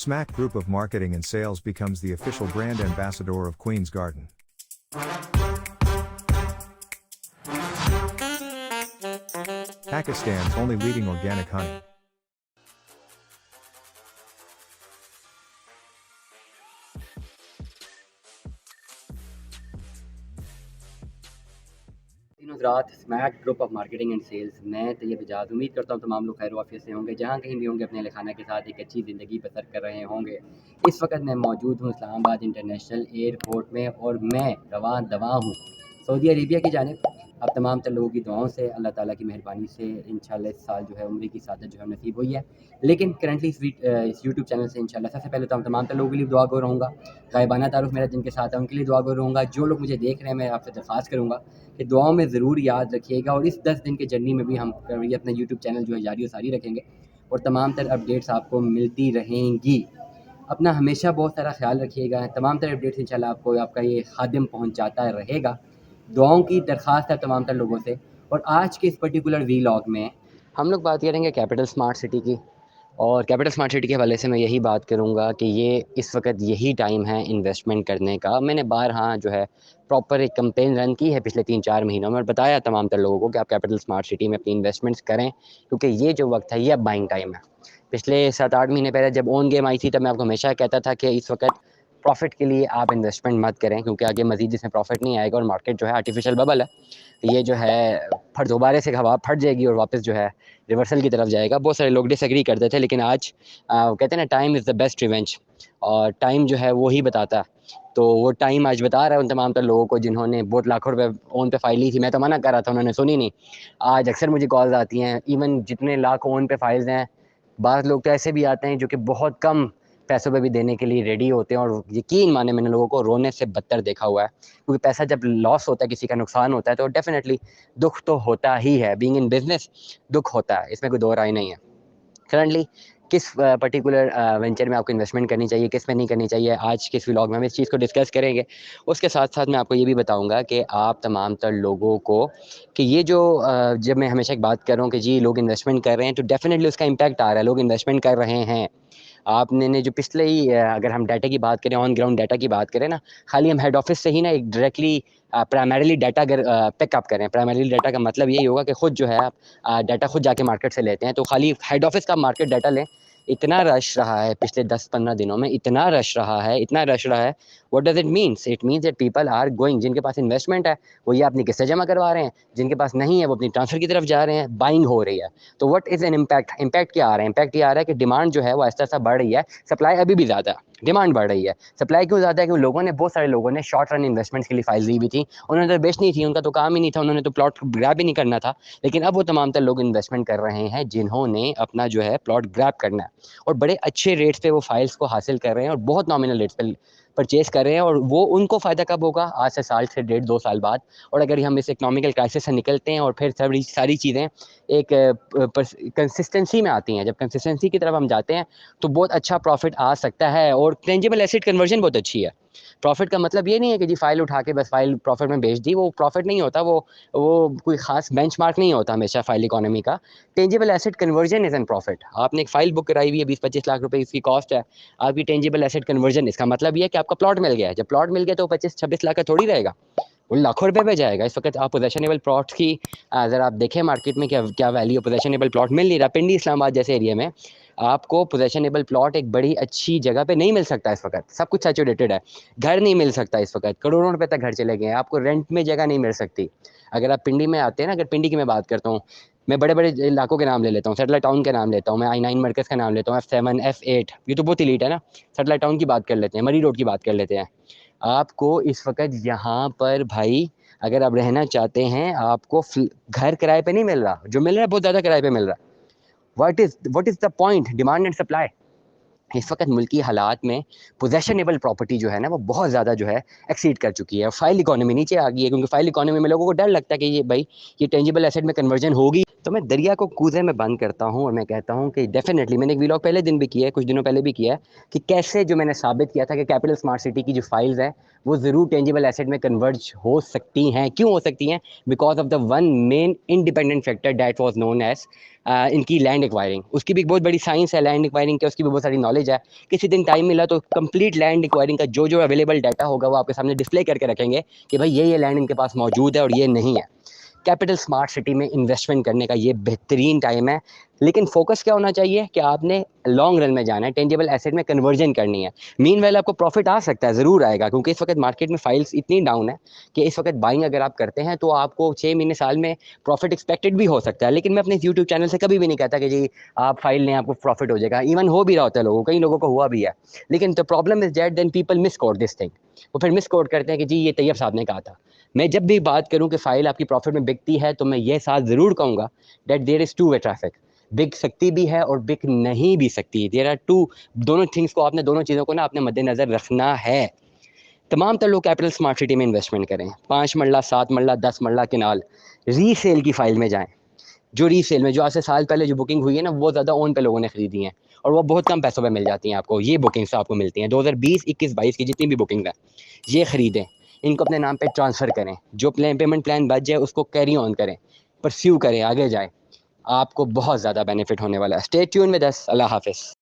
Smack Group of Marketing and Sales becomes the official brand ambassador of Queen's Garden. Pakistan's only leading organic honey. तीनों हज़रात Smack group of marketing and sales. मैं तैयब इजाज़ उम्मीद करता हूँ तमाम लोग खैर वाफियत से होंगे, जहाँ कहीं भी होंगे अपने खाना के साथ एक अच्छी ज़िंदगी बसर कर रहे होंगे। इस वक्त मैं मौजूद हूँ इस्लामाबाद इंटरनेशनल एयरपोर्ट में और मैं रवां दवा हूँ सऊदी अरेबिया की जानिब। अब तमाम तर लोगों की दुआओं से, अल्लाह ताला की मेहरबानी से इंशाल्लाह इस साल जो है उम्र की सादत जो है नसीब हुई है। लेकिन करंटली इस यूट्यूब चैनल से इंशाल्लाह सबसे पहले तो हम तमाम तर लोगों के लिए दुआ गो रहूँगा। गायबाना तारुफ मेरा जिनके साथ है उनके लिए दुआ गो रहूँगा। जो लोग मुझे देख रहे हैं, मैं आपसे दरख्वास्त करूँगा कि दुआओं में ज़रूर याद रखिएगा। और इस 10 दिन के जर्नी में भी हम ये अपना यूट्यूब चैनल जो है जारी व सारी रखेंगे और तमाम तर अपडेट्स आपको मिलती रहेंगी। अपना हमेशा बहुत सारा ख्याल रखिएगा। तमाम तर अपडेट्स इंशाल्लाह आपको आपका ये खादिम पहुंचाता रहेगा। दुआओं की दरख्वास्त है तमाम तर लोगों से। और आज के इस पर्टिकुलर वीलॉग में हम लोग बात करेंगे कैपिटल स्मार्ट सिटी की। और कैपिटल स्मार्ट सिटी के हवाले से मैं यही बात करूँगा कि ये इस वक्त यही टाइम है इन्वेस्टमेंट करने का। मैंने बारहा जो है प्रॉपर एक कैंपेन रन की है पिछले 3-4 महीनों में और बताया तमाम तर लोगों को कि आप कैपिटल स्मार्ट सिटी में अपनी इन्वेस्टमेंट्स करें, क्योंकि ये जो वक्त है ये अब बाइंग टाइम है। पिछले 7-8 महीने पहले जब ओन गेम आई थी तब मैं आपको हमेशा कहता था कि इस वक्त प्रॉफिट के लिए आप इन्वेस्टमेंट मत करें, क्योंकि आगे मज़ीद इसमें प्रॉफिट नहीं आएगा और मार्केट जो है आर्टिफिशियल बबल है। ये जो है फट दोबारा से हवा फट जाएगी और वापस जो है रिवर्सल की तरफ जाएगा। बहुत सारे लोग डिसएग्री करते थे, लेकिन आज कहते हैं ना, time is the best revenge, और टाइम जो है वो ही बताता है। तो वो टाइम आज बता रहा है उन तमाम तर लोगों को जिन्होंने बहुत लाखों रुपए ओन पे फाइल ली थी। मैं तो मना कर रहा था, उन्होंने सुनी नहीं। आज अक्सर मुझे कॉल्स आती हैं, इवन जितने लाख ओन पे फाइल्स हैं, बाज़ लोग तो ऐसे भी आते हैं जो कि बहुत कम पैसों पे भी देने के लिए रेडी होते हैं। और यकीन माने, मैंने लोगों को रोने से बदतर देखा हुआ है, क्योंकि पैसा जब लॉस होता है, किसी का नुकसान होता है, तो डेफिनेटली दुख तो होता ही है। बीइंग इन बिजनेस दुख होता है, इसमें कोई दो राय नहीं है। करंटली किस पर्टिकुलर वेंचर में आपको इन्वेस्टमेंट करनी चाहिए, किस में नहीं करनी चाहिए, आज के इस व्लॉग में हम इस चीज़ को डिस्कस करेंगे। उसके साथ साथ मैं आपको ये भी बताऊंगा कि आप तमाम तर लोगों को कि ये जो जब मैं हमेशा एक बात कर रहा हूँ कि जी लोग इन्वेस्टमेंट कर रहे हैं, तो डेफिनेटली उसका इम्पैक्ट आ रहा है, लोग इन्वेस्टमेंट कर रहे हैं। आपने ने जो पिछले ही अगर हम डाटा की बात करें, ऑन ग्राउंड डाटा की बात करें ना, खाली हम हेड ऑफिस से ही ना एक डायरेक्टली प्राइमरीली डाटा अगर पिकअप करें, प्राइमरीली डाटा का मतलब यही होगा कि खुद जो है आप डाटा खुद जाके मार्केट से लेते हैं। तो खाली हेड ऑफिस का मार्केट डाटा लें, इतना रश रहा है पिछले 10-15 दिनों में, इतना रश रहा है, इतना रश रहा है। What does it means? It means that people are going, जिनके पास इन्वेस्टमेंट है वो ये अपनी किस्तें जमा करवा रहे हैं, जिनके पास नहीं है वो अपनी ट्रांसफर की तरफ जा रहे हैं, बाइंग हो रही है। तो what is an impact? Impact क्या आ रहा है? इम्पैक्ट ये आ रहा है कि डिमांड जो है वो आहिस्ता आहिस्ता बढ़ रही है, सप्लाई अभी भी ज़्यादा है, डिमांड बढ़ रही है। सप्लाई क्यों ज़्यादा है? क्योंकि लोगों ने, बहुत सारे लोगों ने शॉर्ट रन इन्वेस्टमेंट्स के लिए फाइल ली हुई थी, उन्होंने तो बेचनी थी, उनका तो काम ही नहीं था, उन्होंने तो प्लॉट ग्रैब ही नहीं करना था। लेकिन अब वो तमाम तर लोग इन्वेस्टमेंट कर रहे हैं जिन्होंने अपना जो है प्लॉट ग्रैब करना है, और बड़े अच्छे रेट्स पे वो फाइल्स को हासिल कर रहे हैं और बहुत नॉमिनल रेट्स पे परचेज कर रहे हैं। और वो उनको फ़ायदा कब होगा? आज से साल से 1.5-2 साल बाद। और अगर हम इस इकोनॉमिकल क्राइसिस से निकलते हैं और फिर सारी चीज़ें एक कंसिस्टेंसी में आती हैं, जब कंसिस्टेंसी की तरफ हम जाते हैं तो बहुत अच्छा प्रॉफिट आ सकता है। और टेंजिबल एसेट कन्वर्जन बहुत अच्छी है। प्रॉफिट का मतलब ये नहीं है कि जी फ़ाइल उठा के बस फ़ाइल प्रॉफिट में बेच दी, वो प्रॉफिट नहीं होता। वो कोई ख़ास बेंचमार्क नहीं होता हमेशा फ़ाइल इकोनॉमी का। Tangible asset conversion is an profit. आपने एक फ़ाइल बुक कराई हुई है, 20-25 लाख रुपए इसकी कॉस्ट है, आपकी टेंजिबल एसेट कन्वर्जन, इसका मतलब ये है कि आपका प्लॉट मिल गया है। जब प्लॉट मिल गया तो 25-26 लाख का थोड़ी रहेगा, वो लाखों रुपए पे जाएगा। इस वक्त आप पोजेशनेबल प्लॉट की अगर आप देखें मार्केट में क्या क्या वैल्यू पोजेशनेबल प्लॉट मिल नहीं रहा। पिंडी इस्लामाबाद जैसे एरिया में आपको पोजेशनेबल प्लॉट एक बड़ी अच्छी जगह पे नहीं मिल सकता। इस वक्त सब कुछ सैचुरेटेड है, घर नहीं मिल सकता। इस वक्त करोड़ों रुपए तक घर चले गए हैं, आपको रेंट में जगह नहीं मिल सकती। अगर आप पिंडी में आते हैं ना, अगर पिंडी की मैं बात करता हूँ, मैं बड़े बड़े इलाकों के नाम ले लेता हूँ, सेटेलाइट टाउन का नाम लेता हूँ, मैं I9 मरकज़ का नाम लेता हूँ, F7 F8, ये तो बहुत इलीट है ना। सेटेलाइट टाउन की बात कर लेते हैं, मरी रोड की बात कर लेते हैं। आपको इस वक्त यहाँ पर भाई अगर आप रहना चाहते हैं, आपको घर किराए पे नहीं मिल रहा, जो मिल रहा है बहुत ज़्यादा किराए पे मिल रहा है। What is the point? Demand and supply. इस वक्त मुल्की हालात में पोजेशनेबल प्रॉपर्टी जो है ना, वो बहुत ज़्यादा जो है एक्सीड कर चुकी है। फाइल इकोनॉमी नीचे आ गई है, क्योंकि फाइल इकोनॉमी में लोगों को डर लगता है कि ये भाई ये टेंजिबल एसेट में कन्वर्जन होगी। तो मैं दरिया को कूजे में बंद करता हूँ और मैं कहता हूँ कि डेफिनेटली, मैंने एक व्लॉग पहले दिन भी किया है, कुछ दिनों पहले भी किया है, कि कैसे जो मैंने साबित किया था कि कैपिटल स्मार्ट सिटी की जो फाइल्स हैं वो ज़रूर टेंजिबल एसेट में कन्वर्ज हो सकती हैं। क्यों हो सकती हैं? Because of the one main independent factor that was known as इनकी लैंड एक्वायरिंग, उसकी भी एक बहुत बड़ी साइंस है लैंड एक्वायरिंग की, उसकी भी बहुत सारी नॉलेज है। किसी दिन टाइम मिला तो कंप्लीट लैंड एक्वायरिंग का जो जो अवेलेबल डाटा होगा वो आपके सामने डिस्प्ले करके रखेंगे कि भाई ये लैंड इनके पास मौजूद है और ये नहीं है। कैपिटल स्मार्ट सिटी में इन्वेस्टमेंट करने का ये बेहतरीन टाइम है, लेकिन फोकस क्या होना चाहिए कि आपने लॉन्ग रन में जाना है, टेंजिबल एसेट में कन्वर्जन करनी है। मीनवाइल आपको प्रॉफिट आ सकता है, ज़रूर आएगा, क्योंकि इस वक्त मार्केट में फाइल्स इतनी डाउन है कि इस वक्त बाइंग अगर आप करते हैं तो आपको 6 महीने साल में प्रॉफिट एक्सपेक्टेड भी हो सकता है। लेकिन मैं अपने यूट्यूब चैनल से कभी भी नहीं कहता कि जी आप फाइल लें आपको प्रॉफिट हो जाएगा, इवन हो भी रहा होता है लोगों, कई लोगों को हुआ भी है। लेकिन the problem is that then people misquote this thing, वो फिर मिस कोड करते हैं कि जी ये तैयब साहब ने कहा था। मैं जब भी बात करूं कि फाइल आपकी प्रॉफिट में बिकती है तो मैं ये साथ ज़रूर कहूँगा that there is two way traffic, बिक सकती भी है और बिक नहीं भी सकती, देयर आर टू, दोनों थिंग्स को आपने, दोनों चीज़ों को ना आपने मद्देनज़र रखना है। तमाम तर लोग कैपिटल स्मार्ट सिटी में इन्वेस्टमेंट करें, 5 मरला 7 मरला 10 मरला किनाल रीसेल की फाइल में जाएं। जो रीसेल में, जो आज से साल पहले जो बुकिंग हुई है ना, वो ज़्यादा ओन पे लोगों ने खरीदी हैं और वो बहुत कम पैसों पे मिल जाती हैं आपको। ये बुकिंग्स आपको मिलती हैं 2020 21 22 की जितनी भी बुकिंग है, ये खरीदें, इनको अपने नाम पे ट्रांसफ़र करें, जो प्लान पेमेंट प्लान बच जाए उसको कैरी ऑन करें, परस्यू करें, आगे जाए, आपको बहुत ज़्यादा बेनिफिट होने वाला है। Stay tune with us. अल्लाह हाफिज़।